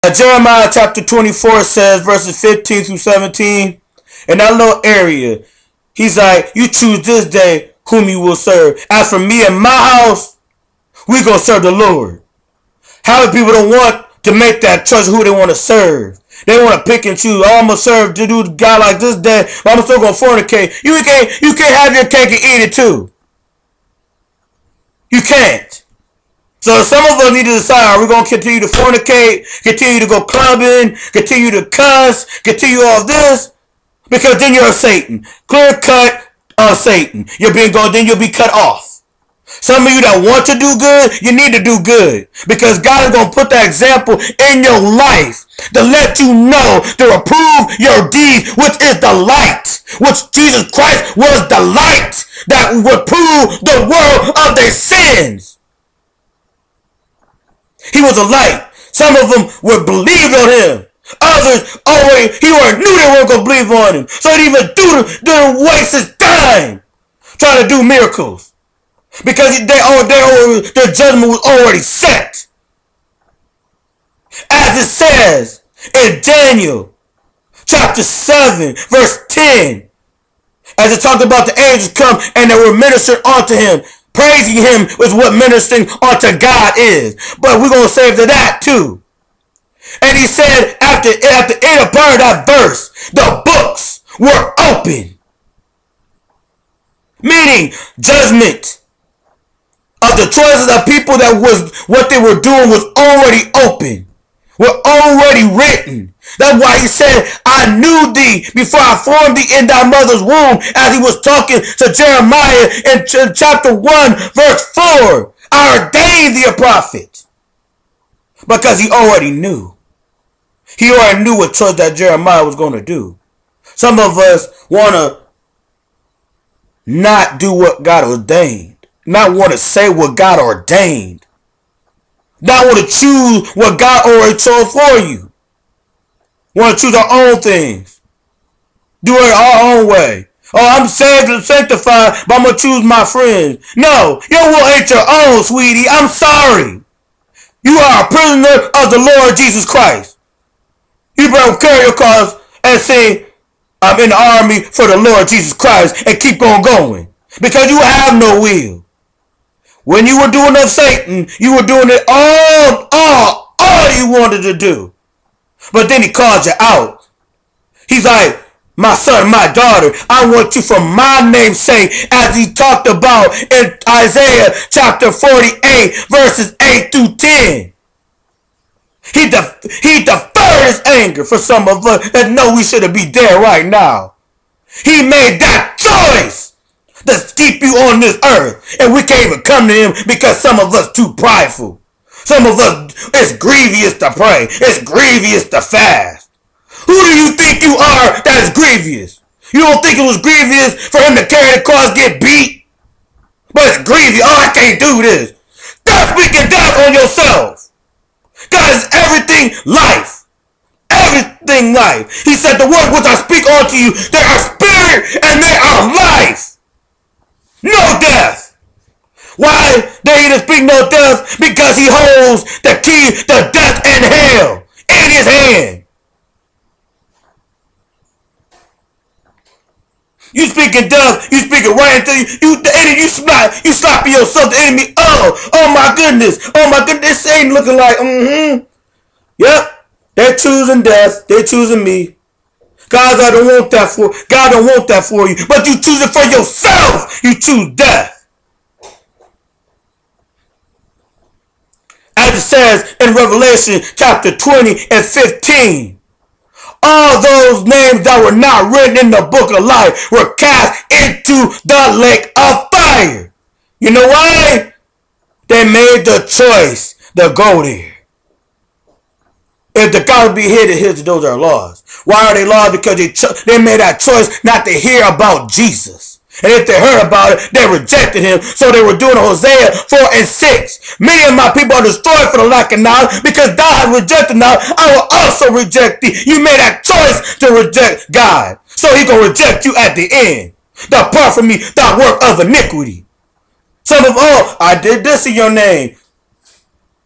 Jeremiah chapter 24 says, verses 15 through 17, in that little area, he's like, you choose this day whom you will serve. As for me and my house, we going to serve the Lord. How many people don't want to make that choice who they want to serve? They want to pick and choose. Oh, I'm going to serve to do the guy like this day, but I'm still going to fornicate. You can't have your cake and eat it too. You can't. So some of us need to decide, are we going to continue to fornicate, continue to go clubbing, continue to cuss, continue all this? Because then you're a Satan. Clear cut on Satan. Then you'll be cut off. Some of you that want to do good, you need to do good. Because God is going to put that example in your life to let you know, to approve your deeds, which is the light. Which Jesus Christ was the light that would prove the world of their sins. He was a light. Some of them would believe on him. Others he already knew they weren't going to believe on him. So he didn't waste his time trying to do miracles. Because their judgment was already set. As it says in Daniel chapter 7 verse 10. As it talked about the angels come and they were ministered unto him. Praising him is what ministering unto God is. But we're going to save to that too. And he said at the end of part of that verse, the books were open. Meaning judgment of the choices of people that was what they were doing was already open. Were already written. That's why he said, I knew thee before I formed thee in thy mother's womb, as he was talking to Jeremiah in chapter 1 verse 4. I ordained thee a prophet. Because he already knew. He already knew what choice that Jeremiah was going to do. Some of us want to not do what God ordained. Not want to say what God ordained. Not want to choose what God already chose for you. Want to choose our own things. Do it our own way. Oh, I'm saved and sanctified, but I'm going to choose my friends. No, your will ain't your own, sweetie. I'm sorry. You are a prisoner of the Lord Jesus Christ. You better carry your cross and say, I'm in the army for the Lord Jesus Christ, and keep on going. Because you have no will. When you were doing of Satan, you were doing it all you wanted to do. But then he called you out. He's like, my son, my daughter, I want you for my name's sake, as he talked about in Isaiah chapter 48, verses 8 through 10. He deferred his anger for some of us that know we should be dead right now. He made that choice to keep you on this earth. And we can't even come to him because some of us too prideful. Some of us, it's grievous to pray. It's grievous to fast. Who do you think you are that is grievous? You don't think it was grievous for him to carry the cross, get beat? But it's grievous. Oh, I can't do this. Stop speaking death on yourself. God is everything life. Everything life. He said, the word which I speak unto you, they are spirit and they are life. No death. Why did he speak no death? Because he holds the key to death and hell in his hand. You speaking death, you speaking right into the enemy, you slapping yourself, the enemy. Oh my goodness. Oh my goodness, this ain't looking like, Yep, they're choosing death, they're choosing me. God don't want that for you. But you choose it for yourself. You choose death. As it says in Revelation chapter 20 and 15. All those names that were not written in the book of life were cast into the lake of fire. You know why? They made the choice to go there. If the God would be here, those are lost. Why are they lost? Because they made that choice not to hear about Jesus. And if they heard about it, they rejected him. So they were doing Hosea 4 and 6. Many of my people are destroyed for the lack of knowledge, because thou hast rejected knowledge, I will also reject thee. You made that choice to reject God. So he going to reject you at the end. Depart from me, thou work of iniquity. Some of, I did this in your name.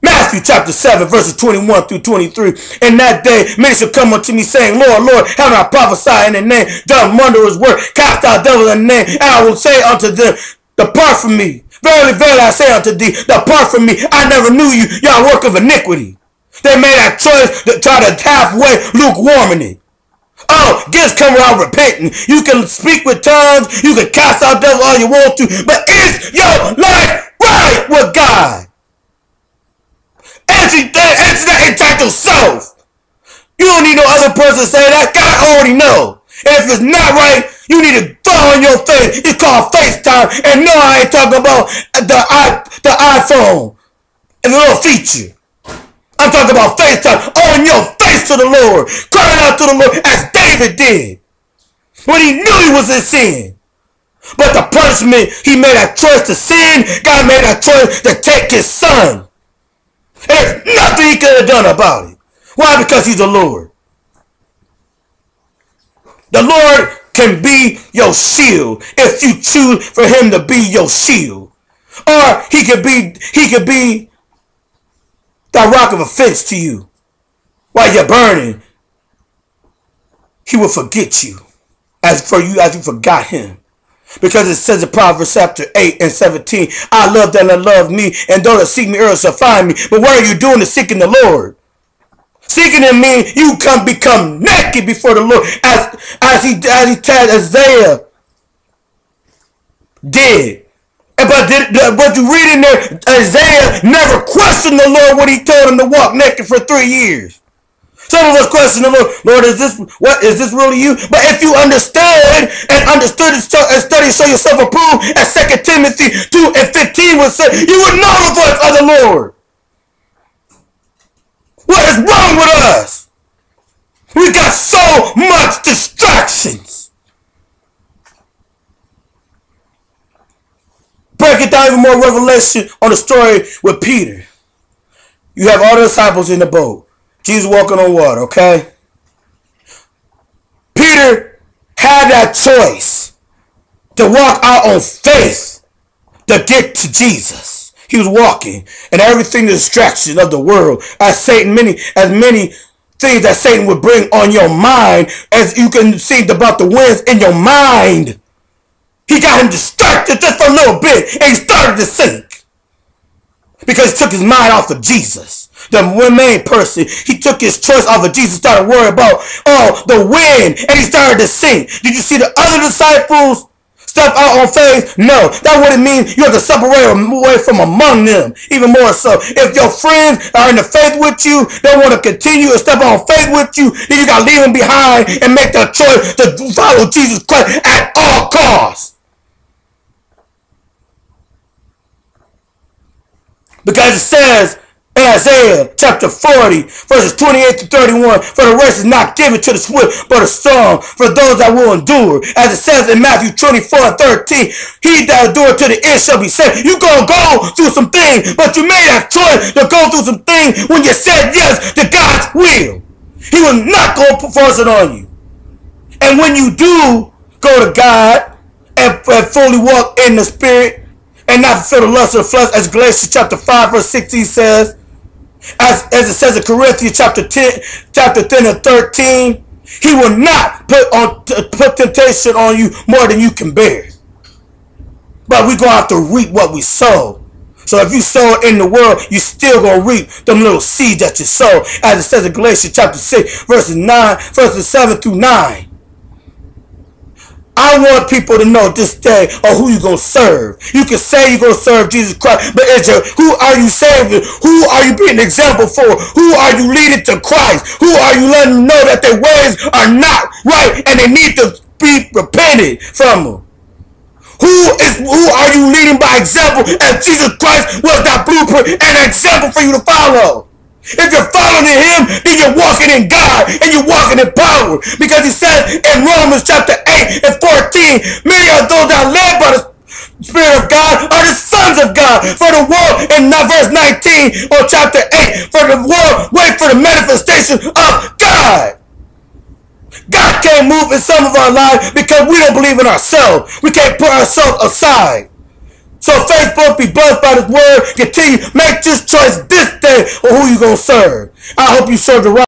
Matthew chapter 7, verses 21 through 23. In that day, many shall come unto me, saying, Lord, Lord, have I prophesied in the name, done wondrous work, cast out devils in the name? And I will say unto them, depart from me. Verily, verily, I say unto thee, depart from me. I never knew you, y'all work of iniquity. They made that choice to try to halfway lukewarm in it. Oh, just come around repenting. You can speak with tongues, you can cast out devils all you want to, but is your life right with God? Answer that inside yourself. You don't need no other person to say that. God already know. And if it's not right, you need to throw in your face. It's called FaceTime. And no, I ain't talking about the iPhone. It's a little feature. I'm talking about FaceTime. On your face to the Lord. Crying out to the Lord as David did. When he knew he was in sin. But the punishment, he made a choice to sin. God made a choice to take his son. There's nothing he could have done about it. Why? Because he's the Lord. The Lord can be your shield if you choose for him to be your shield. Or he could be that rock of offense to you. While you're burning, he will forget you as you forgot him. Because it says in Proverbs chapter 8 and 17, I love them that love me, and those that seek me early shall find me. But what are you doing to seeking the Lord? Seeking him means you become naked before the Lord, as he told Isaiah did. But what you read in there, Isaiah never questioned the Lord when he told him to walk naked for 3 years. Some of us question the Lord, Lord, is this really you? But if you understood and study show yourself approved, as 2 Timothy 2 and 15 would say, you would know the voice of the Lord. What is wrong with us? We got so much distractions. Break it down even more revelation on the story with Peter. You have all the disciples in the boat. Jesus walking on water, okay? Peter had that choice to walk out on faith to get to Jesus. He was walking, and everything the distraction of the world, as many things that Satan would bring on your mind, as you can see about the winds in your mind. He got him distracted just for a little bit, and he started to sink. Because he took his mind off of Jesus. The main person, he took his choice off of Jesus, started worrying about, the wind, and he started to sink. Did you see the other disciples step out on faith? No, that wouldn't mean you have to separate away from among them. Even more so, if your friends are in the faith with you, they want to continue to step on faith with you, then you got to leave them behind and make the choice to follow Jesus Christ at all costs. Because it says in Isaiah chapter 40, verses 28 to 31, for the race is not given to the swift, but a strong, for those that will endure. As it says in Matthew 24 and 13, he that endure to the end shall be saved. You gonna go through some things, but you made that choice to go through some things when you said yes to God's will. He was not going to force it on you. And when you do go to God and fully walk in the Spirit, and not fulfill the lust of the flesh, as Galatians chapter 5 verse 16 says, as it says in Corinthians chapter 10 and 13, he will not put temptation on you more than you can bear. But we're going to have to reap what we sow. So if you sow it in the world, you still going to reap them little seeds that you sow, as it says in Galatians chapter 6 verses 7 through 9. I want people to know this day who you're going to serve. You can say you're going to serve Jesus Christ, but who are you saving? Who are you being an example for? Who are you leading to Christ? Who are you letting them know that their ways are not right and they need to be repented from them? Who are you leading by example, as Jesus Christ was that blueprint and an example for you to follow? If you're following him, then you're walking in God and you're walking in power. Because he says in Romans chapter 8 and 14, many of those that are led by the Spirit of God are the sons of God. For the world, in verse 19 or chapter 8, for the world wait for the manifestation of God. God can't move in some of our lives because we don't believe in ourselves. We can't put ourselves aside. So Facebook, be blessed by this word. Continue. Make this choice this day of who you going to serve. I hope you serve the right.